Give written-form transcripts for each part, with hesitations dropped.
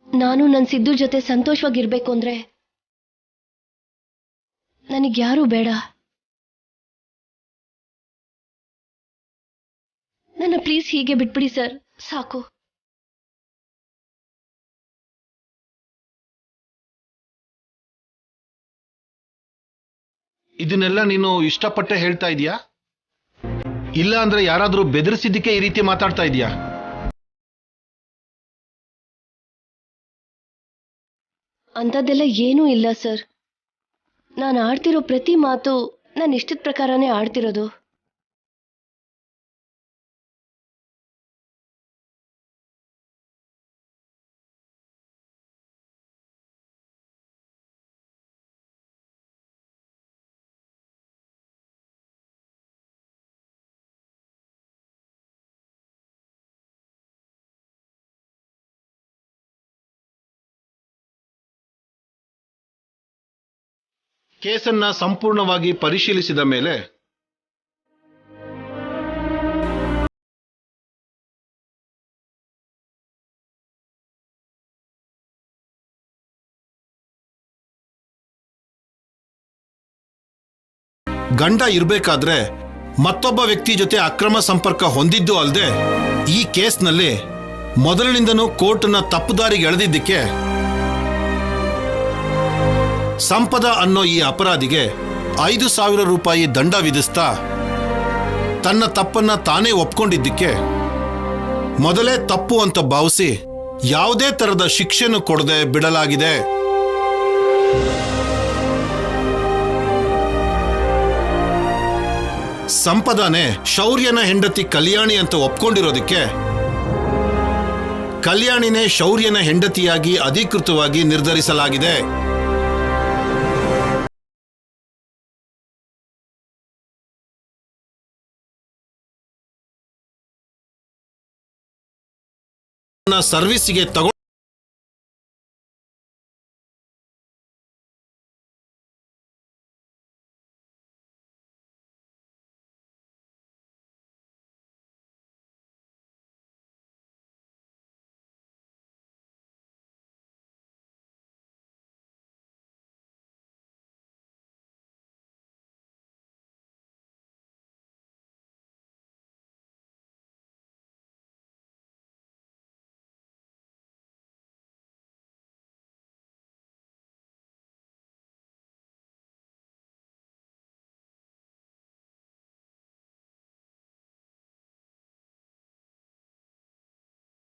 ನಾನು ನನ್ನ ಸಿದ್ದು ಜೊತೆ ಸಂತೋಷವಾಗಿರ್ಬೇಕು ಅಂದ್ರೆ ನನಗ್ಯಾರೂ ಬೇಡ. ನನ್ನ ಪ್ಲೀಸ್ ಹೀಗೆ ಬಿಟ್ಬಿಡಿ ಸರ್, ಸಾಕು. ಇದನ್ನೆಲ್ಲ ನೀನು ಇಷ್ಟಪಟ್ಟೆ ಹೇಳ್ತಾ ಇದೀಯಾ, ಇಲ್ಲ ಅಂದ್ರೆ ಯಾರಾದ್ರೂ ಬೆದರಿಸಿದ್ದಕ್ಕೆ ಈ ರೀತಿ ಮಾತಾಡ್ತಾ ಇದೀಯಾ? ಅಂಥದ್ದೆಲ್ಲ ಏನೂ ಇಲ್ಲ ಸರ್. ನಾನು ಆಡ್ತಿರೋ ಪ್ರತಿ ಮಾತು ನನ್ನ ಇಷ್ಟದ ಪ್ರಕಾರನೇ ಆಡ್ತಿರೋದು. ಕೇಸನ್ನ ಸಂಪೂರ್ಣವಾಗಿ ಪರಿಶೀಲಿಸಿದ ಮೇಲೆ ಗಂಡ ಇರಬೇಕಾದ್ರೆ ಮತ್ತೊಬ್ಬ ವ್ಯಕ್ತಿ ಜೊತೆ ಅಕ್ರಮ ಸಂಪರ್ಕ ಹೊಂದಿದ್ದು ಅಲ್ಲದೆ ಈ ಕೇಸ್ನಲ್ಲಿ ಮೊದಲಿನಿಂದನೂ ಕೋರ್ಟ್ನ ತಪ್ಪುದಾರಿಗೆ ಎಳೆದಿದ್ದಕ್ಕೆ ಸಂಪದ ಅನ್ನೋ ಈ ಅಪರಾಧಿಗೆ 5,000 ರೂಪಾಯಿ ದಂಡ ವಿಧಿಸ್ತಾ ತನ್ನ ತಪ್ಪನ್ನ ತಾನೇ ಒಪ್ಕೊಂಡಿದ್ದಕ್ಕೆ ಮೊದಲೇ ತಪ್ಪು ಅಂತ ಭಾವಿಸಿ ಯಾವುದೇ ತರದ ಶಿಕ್ಷೆನೂ ಕೊಡದೆ ಬಿಡಲಾಗಿದೆ. ಸಂಪದಾನೆ ಶೌರ್ಯನ ಹೆಂಡತಿ ಕಲ್ಯಾಣಿ ಅಂತ ಒಪ್ಕೊಂಡಿರೋದಕ್ಕೆ ಕಲ್ಯಾಣಿನೇ ಶೌರ್ಯನ ಹೆಂಡತಿಯಾಗಿ ಅಧಿಕೃತವಾಗಿ ನಿರ್ಧರಿಸಲಾಗಿದೆ. ಸರ್ವಿಸ್ಗೆ ತಗೊಂಡು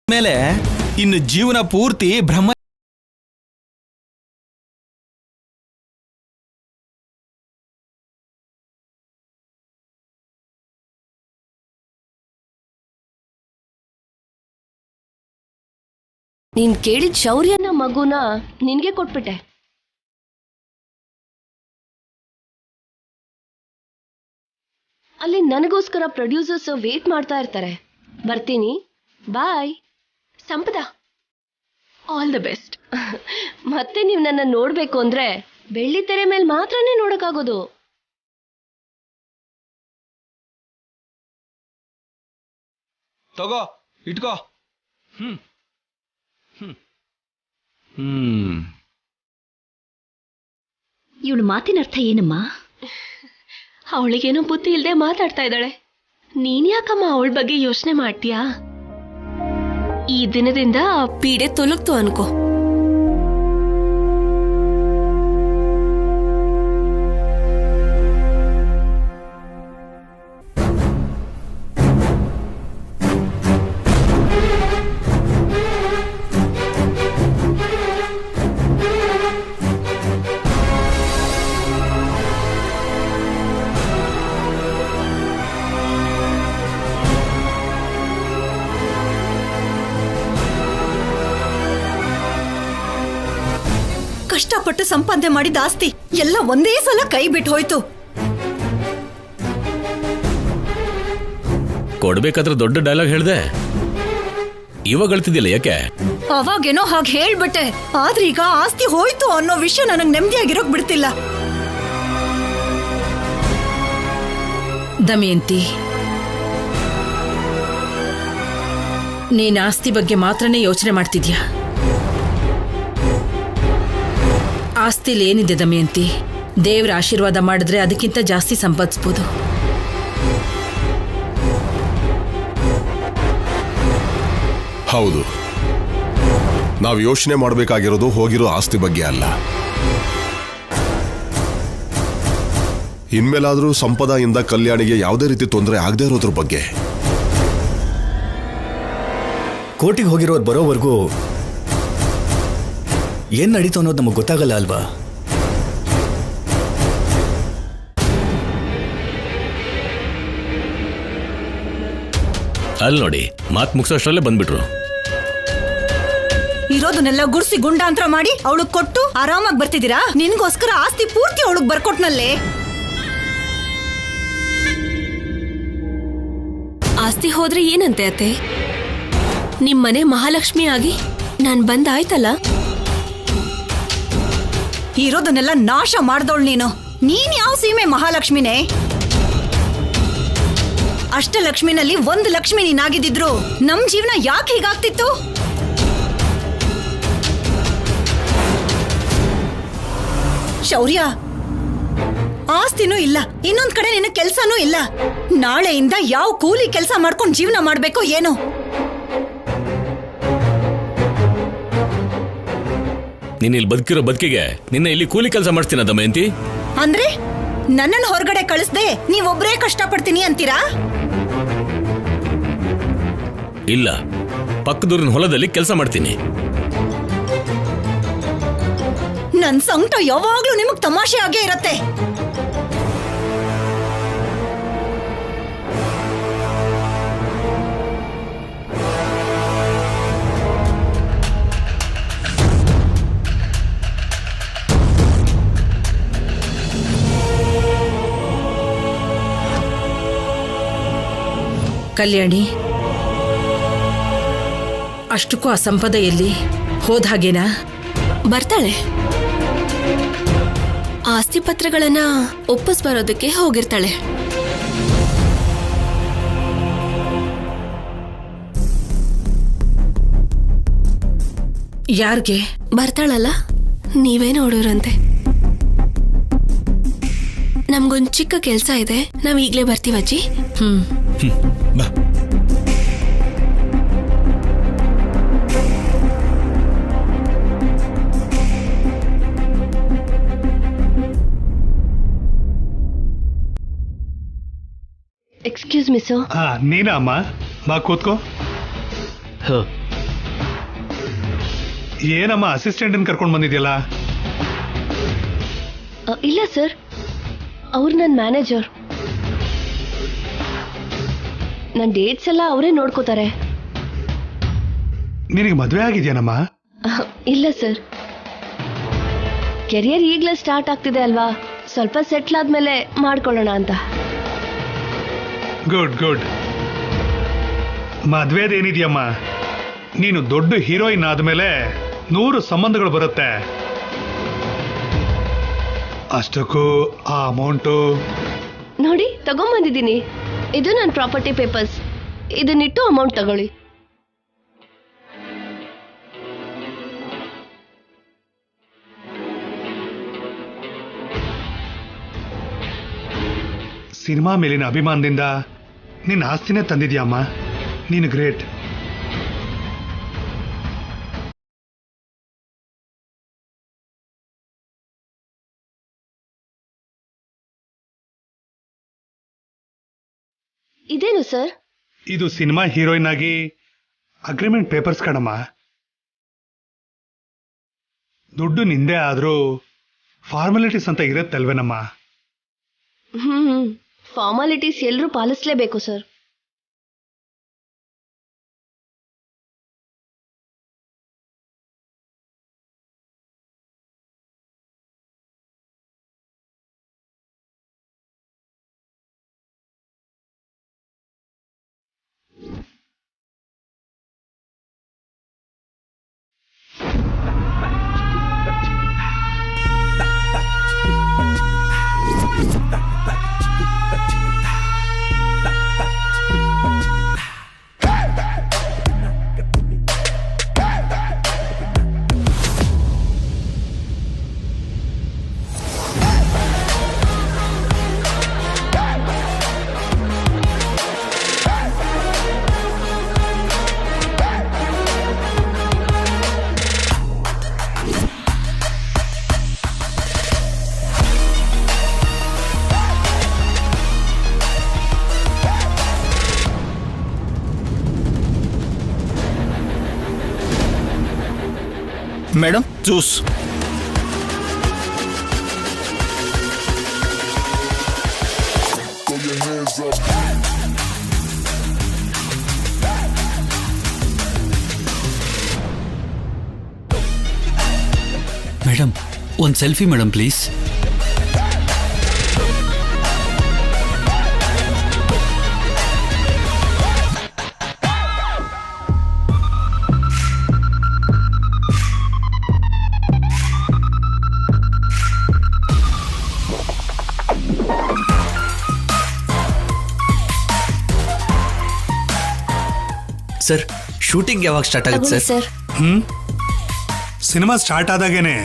ಮೇಲೆ ಇನ್ನು ಜೀವನ ಪೂರ್ತಿ ಬ್ರಹ್ಮ. ನೀನ್ ಕೇಳಿದ ಶೌರ್ಯನ ಮಗುನ ನಿನ್ಗೆ ಕೊಟ್ಬಿಟ್ಟೆ. ಅಲ್ಲಿ ನನಗೋಸ್ಕರ ಪ್ರೊಡ್ಯೂಸರ್ಸ್ ವೇಟ್ ಮಾಡ್ತಾ ಇರ್ತಾರೆ. ಬರ್ತೀನಿ, ಬಾಯ್. ಸಂಪದ, ಆಲ್ ದ ಬೆಸ್ಟ್. ಮತ್ತೆ ನೀವು ನನ್ನ ನೋಡ್ಬೇಕು ಅಂದ್ರೆ ಬೆಳ್ಳಿ ತೆರೆ ಮೇಲೆ ಮಾತ್ರನೇ ನೋಡಕ್ಕಾಗೋದು. ತಗೋ, ಇಟ್ಕೋ. ಇವಳು ಮಾತಿನ ಅರ್ಥ ಏನಮ್ಮ? ಅವಳಿಗೇನೋ ಬುದ್ಧಿ ಇಲ್ಲದೆ ಮಾತಾಡ್ತಾ ಇದ್ದಾಳೆ. ನೀನ್ ಯಾಕಮ್ಮ ಅವಳ ಬಗ್ಗೆ ಯೋಚನೆ ಮಾಡ್ತೀಯಾ? ಈ ದಿನದಿಂದ ಪೀಡೆ ತೊಲಗ್ತು ಅನ್ಕೋ. ಕಷ್ಟಪಟ್ಟು ಸಂಪಾದನೆ ಮಾಡಿದ ಆಸ್ತಿ ಎಲ್ಲ ಒಂದೇ ಸಲ ಕೈ ಬಿಟ್ಟು ಹೋಯ್ತು. ಕೊಡ್ಬೇಕಾದ್ರೆ ದೊಡ್ಡ ಡೈಲಾಗ್ ಹೇಳ್ದೆ, ಇವಾಗ ಹೇಳ್ತಿದ್ದಿಲ್ಲ ಯಾಕೆ? ಅವಾಗೇನೋ ಹಾಗೆ ಹೇಳ್ಬಿಟ್ಟೆ, ಆದ್ರೆ ಈಗ ಆಸ್ತಿ ಹೋಯ್ತು ಅನ್ನೋ ವಿಷಯ ನನಗೆ ನೆಮ್ಮದಿಯಾಗಿರೋಕ್ ಬಿಡ್ತಿಲ್ಲ. ದಮಯಂತಿ, ನೀನ್ ಆಸ್ತಿ ಬಗ್ಗೆ ಮಾತ್ರನೇ ಯೋಚನೆ ಮಾಡ್ತಿದ್ಯಾ? ಆಸ್ತಿಲಿ ಏನಿದೆ ದಮಯಂತಿ, ದೇವ್ರ ಆಶೀರ್ವಾದ ಮಾಡಿದ್ರೆ ಅದಕ್ಕಿಂತ ಜಾಸ್ತಿ ಸಂಪಾದಿಸ್ಬೋದು. ಹೌದು, ನಾವು ಯೋಚನೆ ಮಾಡಬೇಕಾಗಿರೋದು ಹೋಗಿರೋ ಆಸ್ತಿ ಬಗ್ಗೆ ಅಲ್ಲ. ಇನ್ಮೇಲಾದ್ರೂ ಸಂಪದದಿಂದ ಕಲ್ಯಾಣಿಗೆ ಯಾವುದೇ ರೀತಿ ತೊಂದರೆ ಆಗದೆ ಇರೋದ್ರ ಬಗ್ಗೆ. ಕೋರ್ಟಿಗೆ ಹೋಗಿರೋರು ಬರೋವರೆಗೂ ಏನ್ ನಡೀತು ಅನ್ನೋದು ನಮಗೆ ಗೊತ್ತಾಗಲ್ಲ ಅಲ್ವಾ? ಅಲ್ಲಿ ನೋಡಿ, ಮಾತು ಮುಗಿಸೋಷ್ಟರಲ್ಲೇ ಬಂದ್ಬಿಟ್ರು. ಇರೋದನ್ನೆಲ್ಲ ಗುಡ್ಸಿ ಗುಂಡಾಂತರ ಮಾಡಿ ಅವಳು ಕೊಟ್ಟು ಆರಾಮಾಗಿ ಬರ್ತಿದ್ದೀರಾ? ನಿನ್ಗೋಸ್ಕರ ಆಸ್ತಿ ಪೂರ್ತಿ ಅವಳಿಗೆ ಬರ್ಕೊಟ್ನಲ್ಲೇ. ಆಸ್ತಿ ಹೋದ್ರೆ ಏನಂತೆ ಅತ್ತೆ? ನಿಮ್ಮನೆ ಮಹಾಲಕ್ಷ್ಮಿ ಆಗಿ ನಾನ್ ಬಂದಾಯ್ತಲ್ಲ. ಇರೋದನ್ನೆಲ್ಲ ನಾಶ ಮಾಡ್ದವಳು ನೀನು. ನೀನ್ ಯಾವ ಸೀಮೆ ಮಹಾಲಕ್ಷ್ಮಿನೇ? ಅಷ್ಟಲಕ್ಷ್ಮಿನಲ್ಲಿ ಒಂದು ಲಕ್ಷ್ಮಿ ನೀನಾಗಿದ್ದಿದ್ರು ನಮ್ ಜೀವನ ಯಾಕೆ ಹೀಗಾಗ್ತಿತ್ತು? ಶೌರ್ಯ, ಆಸ್ತಿನೂ ಇಲ್ಲ, ಇನ್ನೊಂದ್ ಕಡೆ ನಿನ್ನ ಕೆಲ್ಸನೂ ಇಲ್ಲ. ನಾಳೆಯಿಂದ ಯಾವ ಕೂಲಿ ಕೆಲಸ ಮಾಡ್ಕೊಂಡು ಜೀವನ ಮಾಡ್ಬೇಕೋ ಏನೋ. ನೀನ್ ಇಲ್ಲಿ ಬದುಕಿರೋ ಬದುಕಿಗೆ ನಿನ್ನ ಇಲ್ಲಿ ಕೂಲಿ ಕೆಲಸ ಮಾಡ್ತೀನ ದಮಯಂತಿ? ಅಂದ್ರೆ ನನ್ನನ್ನು ಹೊರಗಡೆ ಕಳಿಸ್ದೆ ನೀವೊಬ್ರೇ ಕಷ್ಟಪಡ್ತೀನಿ ಅಂತೀರಾ? ಇಲ್ಲ, ಪಕ್ಕದೂರಿನ ಹೊಲದಲ್ಲಿ ಕೆಲಸ ಮಾಡ್ತೀನಿ. ನನ್ ಸಂಕಟ ಯಾವಾಗ್ಲೂ ನಿಮಗ್ ತಮಾಷೆ ಆಗೇ ಇರತ್ತೆ. ಕಲ್ಯಾಣಿ, ಅಷ್ಟಕ್ಕೂ ಆ ಸಂಪದ ಎಲ್ಲಿ ಹೋದ ಹಾಗೇನಾ? ಬರ್ತಾಳೆ. ಆಸ್ತಿ ಪತ್ರಗಳನ್ನ ಒಪ್ಪಿಸ್ ಬರೋದಕ್ಕೆ ಹೋಗಿರ್ತಾಳೆ. ಯಾರ್ಗೆ? ಬರ್ತಾಳಲ್ಲ, ನೀವೇ ನೋಡೋರಂತೆ. ನಮ್ಗೊಂದ್ ಚಿಕ್ಕ ಕೆಲ್ಸ ಇದೆ, ನಾವ್ ಈಗ್ಲೇ ಬರ್ತೀವಜ್ಜಿ. ಬಾ. Excuse me sir. ನೀನಾ ಅಮ್ಮ? ಬಾ ಕೂತ್ಕೋ. ಏನಮ್ಮ ಅಸಿಸ್ಟೆಂಟ್ ಕರ್ಕೊಂಡು ಬಂದಿದ್ಯಲ್ಲ? ಇಲ್ಲ ಸರ್, ಅವ್ರು ನನ್ನ ಮ್ಯಾನೇಜರ್. ನನ್ನ ಡೇಟ್ಸ್ ಎಲ್ಲ ಅವರೇ ನೋಡ್ಕೋತಾರೆ. ನಿನಗೆ ಮದುವೆ ಆಗಿದ್ಯಾನಮ್ಮ? ಇಲ್ಲ ಸರ್, ಕೆರಿಯರ್ ಈಗಲೇ ಸ್ಟಾರ್ಟ್ ಆಗ್ತಿದೆ ಅಲ್ವಾ, ಸ್ವಲ್ಪ ಸೆಟ್ಲ್ ಆದ್ಮೇಲೆ ಮಾಡ್ಕೊಳ್ಳೋಣ ಅಂತ. Good good. ಮದ್ವೆದೇನಿದ್ಯಮ್ಮ, ನೀನು ದೊಡ್ಡ ಹೀರೋಯಿನ್ ಆದ್ಮೇಲೆ 100 ಸಂಬಂಧಗಳು ಬರುತ್ತೆ. ಅಷ್ಟಕ್ಕೂ ಆ ಅಮೌಂಟು ನೋಡಿ ತಗೊಂಬಂದಿದ್ದೀನಿ. ಇದು ನನ್ನ ಪ್ರಾಪರ್ಟಿ ಪೇಪರ್ಸ್. ಇದನ್ನಿಟ್ಟು ಅಮೌಂಟ್ ತಗೊಳ್ಳಿ. ಸಿನಿಮಾ ಮೇಲಿನ ಅಭಿಮಾನದಿಂದ ನಿನ್ನ ಆಸ್ತಿನೇ ತಂದಿದ್ಯಮ್ಮ. ನೀನು ಗ್ರೇಟ್. ಇದೇನು ಸರ್? ಇದು ಸಿನಿಮಾ ಹೀರೋಯಿನ್ ಆಗಿ ಅಗ್ರಿಮೆಂಟ್ ಪೇಪರ್ಸ್ ಕಣಮ್ಮ. ದುಡ್ಡು ನಿಂದೆ ಆದ್ರೂ ಫಾರ್ಮಾಲಿಟೀಸ್ ಅಂತ ಇರತ್ತಲ್ವೇನಮ್ಮ? ಫಾರ್ಮಾಲಿಟೀಸ್ ಎಲ್ಲರೂ ಪಾಲಿಸಲೇಬೇಕು ಸರ್. Madam juice. ಮೇಡಮ್ ಒಂದು selfie madam please. Sir shooting ಯಾವಾಗ ಸ್ಟಾರ್ಟ್ ಆಗುತ್ತೆ ಸರ್? ಸಿನಿಮಾ ಸ್ಟಾರ್ಟ್ ಆದಾಗೇನೆ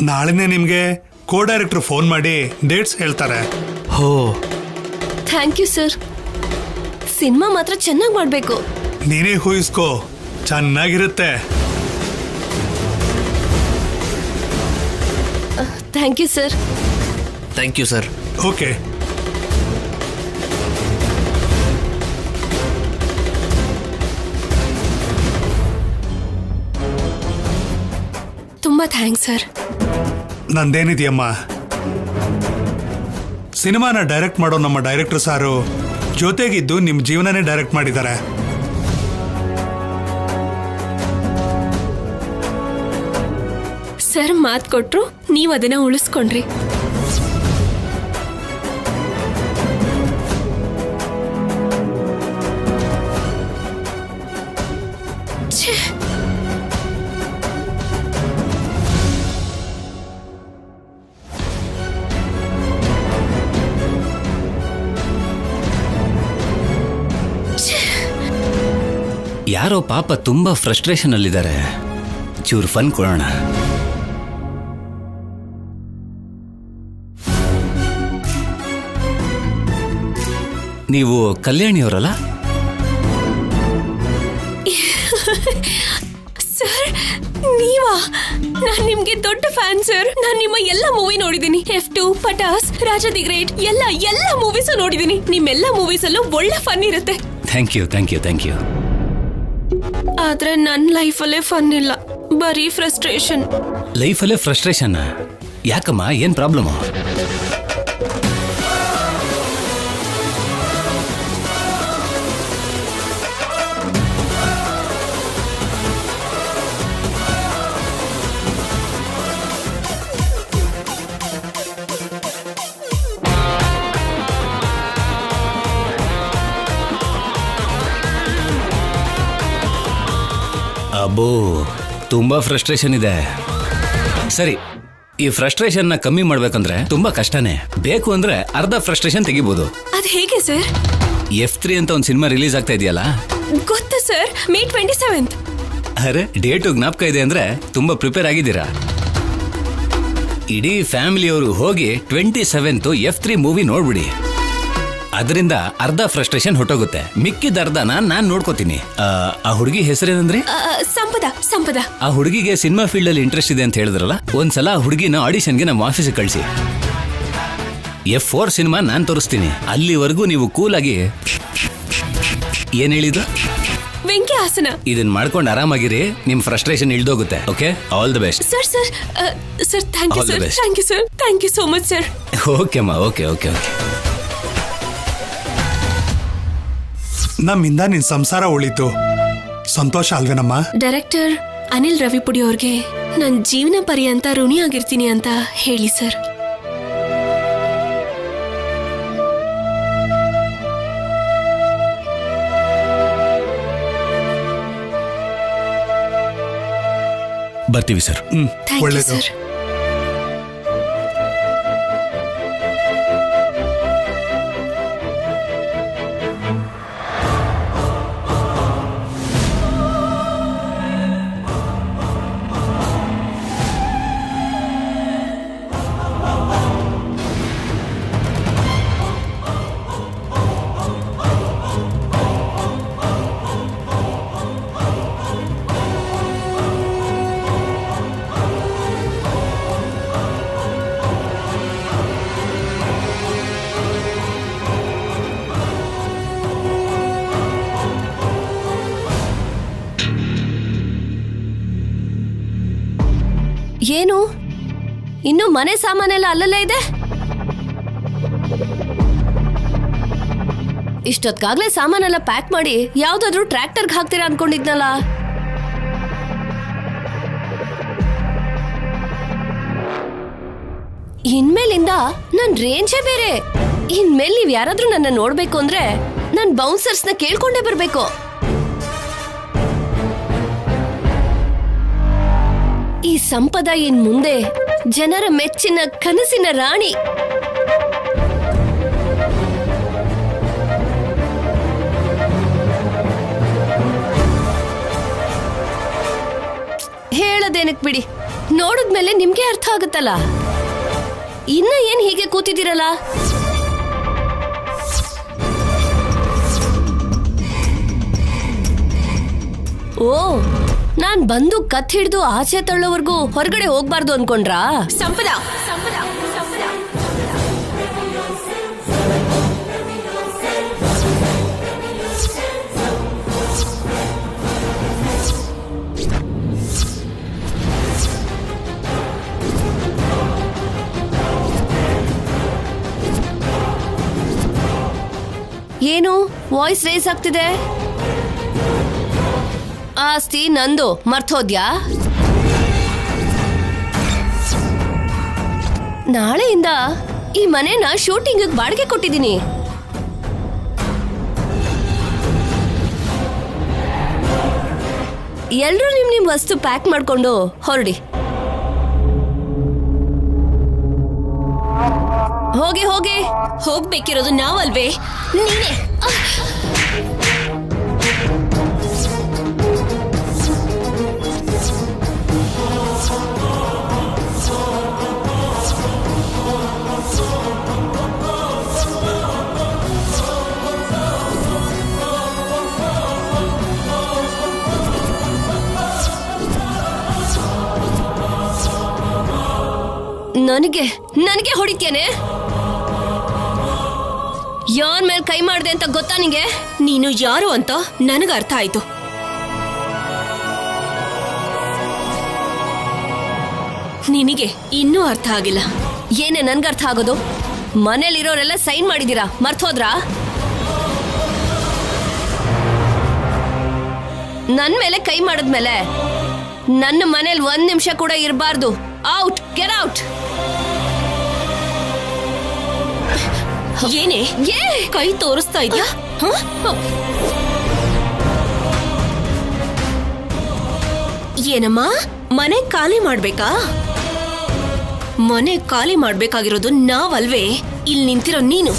ನಾಳೆನೇ ನಿಮಗೆ ಕೋ ಡೈರೆಕ್ಟರ್ ಫೋನ್ ಮಾಡಿ ಡೇಟ್ಸ್ ಹೇಳ್ತಾರೆ. ಹೋ ಥ್ಯಾಂಕ್ ಯು ಸರ್. ಸಿನಿಮಾ ಮಾತ್ರ ಚೆನ್ನಾಗಿ ಮಾಡಬೇಕು. ನೀನೇ ಊಹಿಸ್ಕೋ, ಚೆನ್ನಾಗಿರುತ್ತೆ. Thank you sir. Thank you sir. Okay. ತುಂಬಾ ಥ್ಯಾಂಕ್ಸ್ ಸರ್. ನಂದೇನಿದೆಯಮ್ಮ, ಸಿನಿಮಾನ ಡೈರೆಕ್ಟ್ ಮಾಡೋ ನಮ್ಮ ಡೈರೆಕ್ಟರ್ ಸಾರು ಜೊತೆಗಿದ್ದು ನಿಮ್ಮ ಜೀವನನೇ ಡೈರೆಕ್ಟ್ ಮಾಡಿದ್ದಾರೆ. ಸರ್ ಮಾತು ಕೊಟ್ರು, ನೀವು ಅದನ್ನ ಉಳಿಸ್ಕೊಂಡ್ರಿ. ಯಾರೋ ಪಾಪ ತುಂಬಾ ಫ್ರಸ್ಟ್ರೇಷನ್ ಅಲ್ಲಿದ್ದಾರೆ, ಚೂರು ಫನ್ ಕೊಡೋಣ. ನೀವು ಕಲ್ಯಾಣಿಯವರಲ್ಲ? ಸರ್ ನೀವಾ? ನಾನ್ ನಿಮ್ಗೆ ದೊಡ್ಡ ಫ್ಯಾನ್ ಸರ್. ನಾನ್ ನಿಮ್ಮ ಎಲ್ಲ ಮೂವಿ ನೋಡಿದೀನಿ. F2, Pataas, Raja the great ಎಲ್ಲ ಮೂವೀಸು ನೋಡಿದೀನಿ. ನಿಮ್ಮೆಲ್ಲ ಮೂವೀಸ್ ಅಲ್ಲೂ ಒಳ್ಳೆ ಫನ್ ಇರುತ್ತೆ. Thank you thank you thank you. ಆದ್ರೆ ನನ್ನ ಲೈಫಲ್ಲೇ ಫನ್ ಇಲ್ಲ, ಬರೀ ಫ್ರಸ್ಟ್ರೇಷನ್. ಲೈಫಲ್ಲೇ ಫ್ರಸ್ಟ್ರೇಷನ್? ಯಾಕಮ್ಮ, ಏನ್ ಪ್ರಾಬ್ಲಮ್? ಅಬ್ಬೋ, ತುಂಬಾ ಫ್ರಸ್ಟ್ರೇಷನ್ ಇದೆ. ಸರಿ, ಈ ಫ್ರಸ್ಟ್ರೇಷನ್ನ ಕಮ್ಮಿ ಮಾಡ್ಬೇಕಂದ್ರೆ ತುಂಬಾ ಕಷ್ಟನೇ. ಬೇಕು ಅಂದ್ರೆ ಅರ್ಧ ಫ್ರಸ್ಟ್ರೇಷನ್ ತೆಗಿಬಹುದು. ಅದ್ ಹೇಗೆ ಸರ್? F3 ಅಂತ ಒಂದು ಸಿನಿಮಾ ರಿಲೀಸ್ ಆಗ್ತಾ ಇದೆಯಲ್ಲ? ಗೊತ್ತಾ ಸರ್, May 27th. ಅರೆ, ಡೇಟು ಜ್ಞಾಪಕ ಇದೆ ಅಂದ್ರೆ ತುಂಬಾ ಪ್ರಿಪೇರ್ ಆಗಿದ್ದೀರಾ. ಇಡೀ ಫ್ಯಾಮಿಲಿಯವರು ಹೋಗಿ 27th F3 ಮೂವಿ ನೋಡ್ಬಿಡಿ. ಅದರಿಂದ ಅರ್ಧ ಫ್ರಸ್ಟ್ರೇಷನ್ ಹೊಟ್ಟೋಗುತ್ತೆ. ಮಿಕ್ಕಿದ ಅರ್ಧನ ನಾನ್ ನೋಡ್ಕೋತೀನಿ. ಆ ಹುಡುಗಿ ಹೆಸರೇನಂದ್ರೆ? ಸಂಪದ. ಆ ಹುಡುಗಿಗೆ ಸಿನಿಮಾ ಫೀಲ್ಡ್ ಅಲ್ಲಿ ಇಂಟ್ರೆಸ್ಟ್ ಇದೆ ಅಂತ ಹೇಳಿದ್ರಲ್ಲ, ಒಂದ್ಸಲ ಆ ಹುಡುಗಿನ ಆಡಿಷನ್ಗೆ ನಮ್ಮ ಆಫೀಸಿಗೆ ಕಳಿಸಿ. F4 ಸಿನಿಮಾ ನಾನ್ ತೋರಿಸ್ತೀನಿ. ಅಲ್ಲಿವರೆಗೂ ನೀವು ಕೂಲ್ ಆಗಿ ಏನ್ ಹೇಳಿದ್ರು, ವೆಂಕಿ ಹಾಸನ, ಇದನ್ನ ಮಾಡ್ಕೊಂಡು ಆರಾಮಾಗಿರಿ. ನಿಮ್ ಫ್ರಸ್ಟ್ರೇಷನ್ ಇಳ್ದೋಗುತ್ತೆ. Okay, all the best. Sir thank you sir. Thank you sir. Thank you so much sir. ಓಕೆಮ್ಮ, ಓಕೆ ಓಕೆ ಓಕೆ. ನಮ್ಮಿಂದ ನಿನ್ ಸಂಸಾರ ಉಳಿತು, ಸಂತೋಷ ಅಲ್ವೇನಮ್ಮ? ಡೈರೆಕ್ಟರ್ ಅನಿಲ್ ರವಿಪುಡಿ ಅವ್ರಿಗೆ ನನ್ನ ಜೀವನ ಪರ್ಯಂತ ಋಣಿ ಆಗಿರ್ತೀನಿ ಅಂತ ಹೇಳಿ ಸರ್. ಬರ್ತೀವಿ ಸರ್. ಥ್ಯಾಂಕ್ ಯು ಒಳ್ಳೇದು. ಸರ್. ಏನು ಇನ್ನು ಮನೆ ಸಾಮಾನೆಲ್ಲ ಅಲ್ಲಲ್ಲೇ ಇದೆ? ಇಷ್ಟೊತ್ಗಾಗ್ಲೇ ಸಾಮಾನೆಲ್ಲ ಪ್ಯಾಕ್ ಮಾಡಿ ಯಾವ್ದಾದ್ರೂ ಟ್ರ್ಯಾಕ್ಟರ್ಗೆ ಹಾಕ್ತೀರಾ ಅನ್ಕೊಂಡಿದ್ನಲ್ಲ. ಇನ್ಮೇಲಿಂದ ನನ್ ರೇಂಜೇ ಬೇರೆ. ಇನ್ಮೇಲೆ ನೀವ್ ಯಾರಾದ್ರೂ ನನ್ನ ನೋಡ್ಬೇಕು ಅಂದ್ರೆ ನನ್ ಬೌನ್ಸರ್ಸ್ನ ಕೇಳ್ಕೊಂಡೇ ಬರ್ಬೇಕು. ಈ ಸಂಪದ ಇನ್ ಮುಂದೆ ಜನರ ಮೆಚ್ಚಿನ ಕನಸಿನ ರಾಣಿ. ಹೇಳದೇನಕ್ ಬಿಡಿ, ನೋಡಿದ್ಮೇಲೆ ನಿಮ್ಗೆ ಅರ್ಥ ಆಗುತ್ತಲ್ಲ. ಇನ್ನ ಏನ್ ಹೀಗೆ ಕೂತಿದ್ದೀರಲ್ಲ? ಓ, ನಾನ್ ಬಂದು ಕತ್ ಹಿಡ್ದು ಆಚೆ ತಳ್ಳೋವರೆಗೂ ಹೊರಗಡೆ ಹೋಗ್ಬಾರ್ದು ಅನ್ಕೊಂಡ್ರಾ? ಸಂಪದ ಏನು ವಾಯ್ಸ್ ರೇಸ್ ಆಗ್ತಿದೆ? ಆಸ್ತಿ ನಂದು ಮರ್ತೋದ್ಯಾ? ನಾಳೆಯಿಂದ ಈ ಮನೆನ ಶೂಟಿಂಗ್ ಬಾಡಿಗೆ ಕೊಟ್ಟಿದ್ದೀನಿ. ಎಲ್ರೂ ನಿಮ್ ವಸ್ತು ಪ್ಯಾಕ್ ಮಾಡ್ಕೊಂಡು ಹೊರಡಿ. ಹೋಗಿ ಹೋಗಿ. ಹೋಗ್ಬೇಕಿರೋದು ನಾವಲ್ವೇ, ನೀನೇ. ನನಗೆ ಹೊಡಿತೇನೆ? ಯಾರ ಮೇಲೆ ಕೈ ಮಾಡ್ದೆ ಅಂತ ಗೊತ್ತಾ ನಿಂಗೆ? ನೀನು ಯಾರು ಅಂತ ನನಗ ಅರ್ಥ ಆಯ್ತು. ನಿನಗೆ ಇನ್ನೂ ಅರ್ಥ ಆಗಿಲ್ಲ. ಏನೇ ನನ್ಗೆ ಅರ್ಥ ಆಗೋದು? ಮನೇಲಿರೋರೆಲ್ಲ ಸೈನ್ ಮಾಡಿದೀರಾ, ಮರ್ತೋದ್ರಾ? ನನ್ ಮೇಲೆ ಕೈ ಮಾಡಿದ್ಮೇಲೆ ನನ್ನ ಮನೇಲಿ 1 ನಿಮಿಷ ಕೂಡ ಇರಬಾರ್ದು. Out, get out. ಏನೇ ಕೈ ತೋರಿಸ್ತಾ ಇದ್ಯಾ? ಏನಮ್ಮ, ಮನೆ ಖಾಲಿ ಮಾಡ್ಬೇಕಾ? ಮನೆ ಖಾಲಿ ಮಾಡ್ಬೇಕಾಗಿರೋದು ನಾವಲ್ವೇ, ಇಲ್ಲಿ ನಿಂತಿರೋ ನೀನು.